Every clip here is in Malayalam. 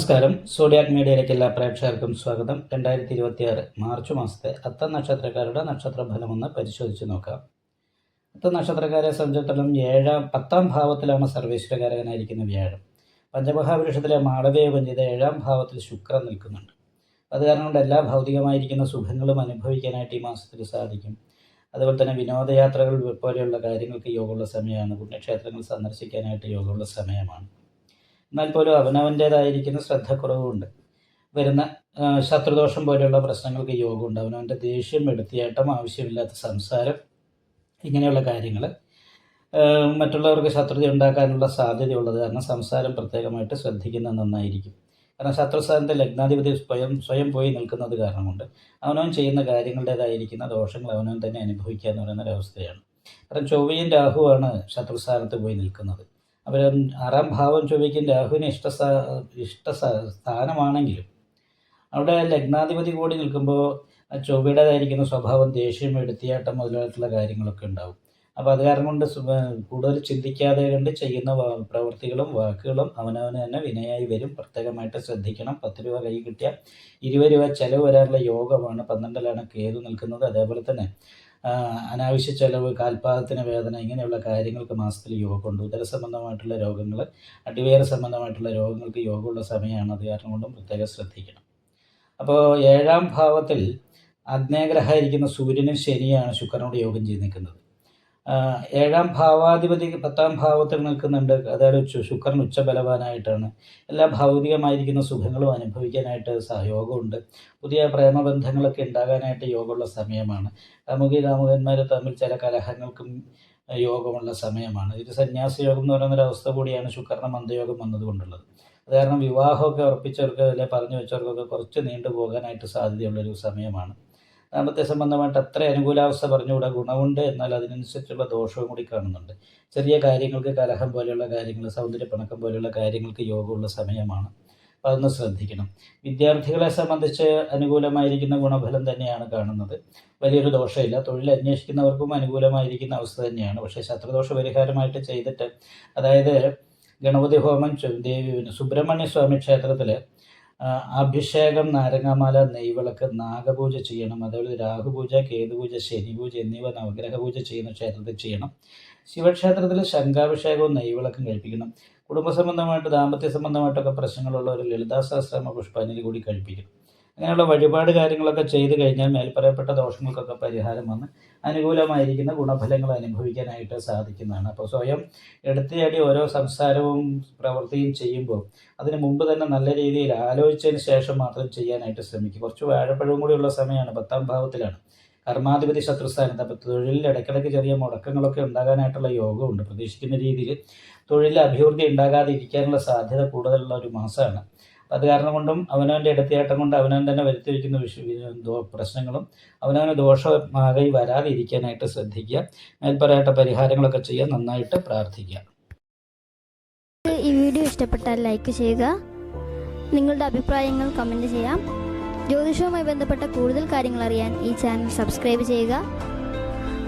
നമസ്കാരം. സോഡിയാക് മീഡിയയിലേക്ക് എല്ലാ പ്രേക്ഷകർക്കും സ്വാഗതം. 2026 മാർച്ച് മാസത്തെ അത്തം നക്ഷത്രക്കാരുടെ നക്ഷത്രഫലമൊന്ന് പരിശോധിച്ച് നോക്കാം. അത്തം നക്ഷത്രക്കാരെ സംബന്ധിച്ചിടത്തോളം 10ാം ഭാവത്തിലാണ് സർവേശ്വരകാരകനായിരിക്കുന്ന വ്യാഴം. പഞ്ചമഹാപുരുഷത്തിലെ മാളവ്യ പഞ്ചിത 7ാം ഭാവത്തിൽ ശുക്രൻ നിൽക്കുന്നുണ്ട്. അത് കാരണം കൊണ്ട് എല്ലാ ഭൗതികമായിരിക്കുന്ന സുഖങ്ങളും അനുഭവിക്കാനായിട്ട് ഈ മാസത്തിൽ സാധിക്കും. അതുപോലെ തന്നെ വിനോദയാത്രകൾ പോലെയുള്ള കാര്യങ്ങൾക്ക് യോഗമുള്ള സമയമാണ്. പുണ്യക്ഷേത്രങ്ങൾ സന്ദർശിക്കാനായിട്ട് യോഗമുള്ള സമയമാണ്. എന്നാൽ പോലും അവനവൻ്റേതായിരിക്കുന്ന ശ്രദ്ധക്കുറവുണ്ട്. വരുന്ന ശത്രുദോഷം പോലെയുള്ള പ്രശ്നങ്ങൾക്ക് യോഗമുണ്ട്. അവനവൻ്റെ ദേഷ്യം, എടുത്തിയാട്ടം, ആവശ്യമില്ലാത്ത സംസാരം, ഇങ്ങനെയുള്ള കാര്യങ്ങൾ മറ്റുള്ളവർക്ക് ശത്രുത ഉണ്ടാക്കാനുള്ള സാധ്യതയുള്ളത് കാരണം സംസാരം പ്രത്യേകമായിട്ട് ശ്രദ്ധിക്കുന്നത് നന്നായിരിക്കും. കാരണം ശത്രുസ്ഥാനത്തെ ലഗ്നാധിപതി സ്വയം പോയി നിൽക്കുന്നത് കാരണം കൊണ്ട് അവനവൻ ചെയ്യുന്ന കാര്യങ്ങളുടേതായിരിക്കുന്ന ദോഷങ്ങൾ അവനവൻ തന്നെ അനുഭവിക്കുക എന്ന് പറയുന്ന ഒരവസ്ഥയാണ്. കാരണം ചൊവ്വയും രാഹുവാണ് ശത്രുസ്ഥാനത്ത് പോയി നിൽക്കുന്നത്. അവർ 6ാം ഭാവം ചൊവ്വയ്ക്കും രാഹുവിന് ഇഷ്ട സ്ഥാനമാണെങ്കിലും അവിടെ ലഗ്നാധിപതി കൂടി നിൽക്കുമ്പോൾ ചൊവ്വയുടേതായിരിക്കുന്ന സ്വഭാവം, ദേഷ്യം, എടുത്തിയാട്ടം മുതലായിട്ടുള്ള കാര്യങ്ങളൊക്കെ ഉണ്ടാവും. അപ്പോൾ അത് കാരണം കൊണ്ട് കൂടുതൽ ചിന്തിക്കാതെ കണ്ട് ചെയ്യുന്ന പ്രവൃത്തികളും വാക്കുകളും അവനവന് തന്നെ വിനയായി വരും. പ്രത്യേകമായിട്ട് ശ്രദ്ധിക്കണം. 10 രൂപ കൈ കിട്ടിയാൽ 20 രൂപ ചിലവ് വരാനുള്ള യോഗമാണ്. 12ലാണ് കേതു നിൽക്കുന്നത്. അതേപോലെ തന്നെ അനാവശ്യ ചെലവ്, കാൽപാദത്തിന് വേദന, ഇങ്ങനെയുള്ള കാര്യങ്ങൾക്ക് മാസത്തിൽ യോഗമുണ്ട്. ഉദരസംബന്ധമായിട്ടുള്ള രോഗങ്ങൾ, അടിവയറ് സംബന്ധമായിട്ടുള്ള രോഗങ്ങൾക്ക് യോഗമുള്ള സമയമാണ്. അത് കാരണം കൊണ്ടും പ്രത്യേകം ശ്രദ്ധിക്കണം. അപ്പോൾ 7ാം ഭാവത്തിൽ ആഗ്നേയഗ്രഹമായിരിക്കുന്ന സൂര്യനും ശനിയാണ് ശുക്രനോട് യോഗം ചെയ്ത് നിൽക്കുന്നത്. 7ാം ഭാവാധിപതി 10ാം ഭാവത്തിൽ നിൽക്കുന്നുണ്ട്. അതായത് ശുക്രൻ ഉച്ചബലവാനായിട്ടാണ്. എല്ലാ ഭൗതികമായിരിക്കുന്ന സുഖങ്ങളും അനുഭവിക്കാനായിട്ട് യോഗമുണ്ട്. പുതിയ പ്രേമബന്ധങ്ങളൊക്കെ ഉണ്ടാകാനായിട്ട് യോഗമുള്ള സമയമാണ്. കാമുകന്മാർ തമ്മിൽ ചില കലഹങ്ങൾക്കും യോഗമുള്ള സമയമാണ്. ഇത് സന്യാസ യോഗം എന്ന് പറയുന്നൊരവസ്ഥ കൂടിയാണ് ശുക്രന് മന്ദയോഗം വന്നതുകൊണ്ടുള്ളത്. അത് കാരണം വിവാഹമൊക്കെ ഉറപ്പിച്ചവർക്ക് അല്ലെങ്കിൽ പറഞ്ഞു വെച്ചവർക്കൊക്കെ കുറച്ച് നീണ്ടു പോകാനായിട്ട് സാധ്യതയുള്ളൊരു സമയമാണ്. ദാമ്പത്യ സംബന്ധമായിട്ട് അത്ര അനുകൂലാവസ്ഥ പറഞ്ഞുകൂടാ. ഗുണമുണ്ട്, എന്നാൽ അതിനനുസരിച്ചുള്ള ദോഷവും കൂടി കാണുന്നുണ്ട്. ചെറിയ കാര്യങ്ങൾക്ക് കലഹം പോലെയുള്ള കാര്യങ്ങൾ, സൗന്ദര്യപ്പിണക്കം പോലെയുള്ള കാര്യങ്ങൾക്ക് യോഗമുള്ള സമയമാണ്. അപ്പോൾ അതൊന്ന് ശ്രദ്ധിക്കണം. വിദ്യാർത്ഥികളെ സംബന്ധിച്ച് അനുകൂലമായിരിക്കുന്ന ഗുണഫലം തന്നെയാണ് കാണുന്നത്. വലിയൊരു ദോഷമില്ല. തൊഴിൽ അന്വേഷിക്കുന്നവർക്കും അനുകൂലമായിരിക്കുന്ന അവസ്ഥ തന്നെയാണ്. പക്ഷേ ശത്രുദോഷ പരിഹാരമായിട്ട് ചെയ്തിട്ട്, അതായത് ഗണപതി ഹോമം, സുബ്രഹ്മണ്യ സ്വാമി ക്ഷേത്രത്തിൽ അഭിഷേകം, നാരങ്ങാമാല, നെയ്വിളക്ക്, നാഗപൂജ ചെയ്യണം. അതുപോലെ രാഹുപൂജ, കേതുപൂജ, ശനിപൂജ എന്നിവ നവഗ്രഹ പൂജ ചെയ്യുന്ന ക്ഷേത്രത്തിൽ ചെയ്യണം. ശിവക്ഷേത്രത്തിൽ ശംഖാഭിഷേകവും നെയ്വിളക്കും കഴിപ്പിക്കണം. കുടുംബ സംബന്ധമായിട്ട്, ദാമ്പത്യ സംബന്ധമായിട്ടൊക്കെ പ്രശ്നങ്ങളുള്ള ഒരു ലളിതാ സഹസ്രനാമ പുഷ്പാഞ്ജലി കൂടി കഴിപ്പിക്കും. അങ്ങനെയുള്ള വഴിപാട് കാര്യങ്ങളൊക്കെ ചെയ്തു കഴിഞ്ഞാൽ മേൽപ്പറയപ്പെട്ട ദോഷങ്ങൾക്കൊക്കെ പരിഹാരം വന്ന് അനുകൂലമായിരിക്കുന്ന ഗുണഫലങ്ങൾ അനുഭവിക്കാനായിട്ട് സാധിക്കുന്നതാണ്. അപ്പോൾ സ്വയം എടുത്തിയാടി ഓരോ സംസാരവും പ്രവൃത്തിയും ചെയ്യുമ്പോൾ അതിന് മുമ്പ് തന്നെ നല്ല രീതിയിൽ ആലോചിച്ചതിന് ശേഷം മാത്രം ചെയ്യാനായിട്ട് ശ്രമിക്കും. കുറച്ച് വാഴപ്പഴവും കൂടിയുള്ള സമയമാണ്. 10ാം ഭാവത്തിലാണ് കർമാധിപതി ശത്രുസ്ഥാനത്ത്. അപ്പോൾ തൊഴിലിൽ ഇടയ്ക്കിടയ്ക്ക് ചെറിയ മുടക്കങ്ങളൊക്കെ ഉണ്ടാകാനായിട്ടുള്ള യോഗമുണ്ട്. പ്രതീക്ഷിക്കുന്ന രീതിയിൽ തൊഴിലിൽ അഭിവൃദ്ധി ഉണ്ടാകാതെ ഇരിക്കാനുള്ള സാധ്യത കൂടുതലുള്ള ഒരു മാസമാണ്. അത് കാരണം കൊണ്ടും അവനവൻ്റെ ഇടത്തിയാട്ടം കൊണ്ട് അവനവൻ തന്നെ വരുത്തി വയ്ക്കുന്ന പ്രശ്നങ്ങളും അവനവന് ദോഷമായി വരാതെ ഇരിക്കാനായിട്ട് ശ്രദ്ധിക്കുക. മേൽപ്പറയപ്പെട്ട പരിഹാരങ്ങളൊക്കെ ചെയ്യാൻ നന്നായിട്ട് പ്രാർത്ഥിക്കുക. ഈ വീഡിയോ ഇഷ്ടപ്പെട്ടാൽ ലൈക്ക് ചെയ്യുക. നിങ്ങളുടെ അഭിപ്രായങ്ങൾ കമൻറ്റ് ചെയ്യാം. ജ്യോതിഷവുമായി ബന്ധപ്പെട്ട കൂടുതൽ കാര്യങ്ങൾ അറിയാൻ ഈ ചാനൽ സബ്സ്ക്രൈബ് ചെയ്യുക.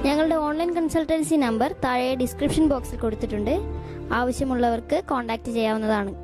ഞങ്ങളുടെ ഓൺലൈൻ കൺസൾട്ടൻസി നമ്പർ താഴെ ഡിസ്ക്രിപ്ഷൻ ബോക്സിൽ കൊടുത്തിട്ടുണ്ട്. ആവശ്യമുള്ളവർക്ക് കോൺടാക്റ്റ് ചെയ്യാവുന്നതാണ്.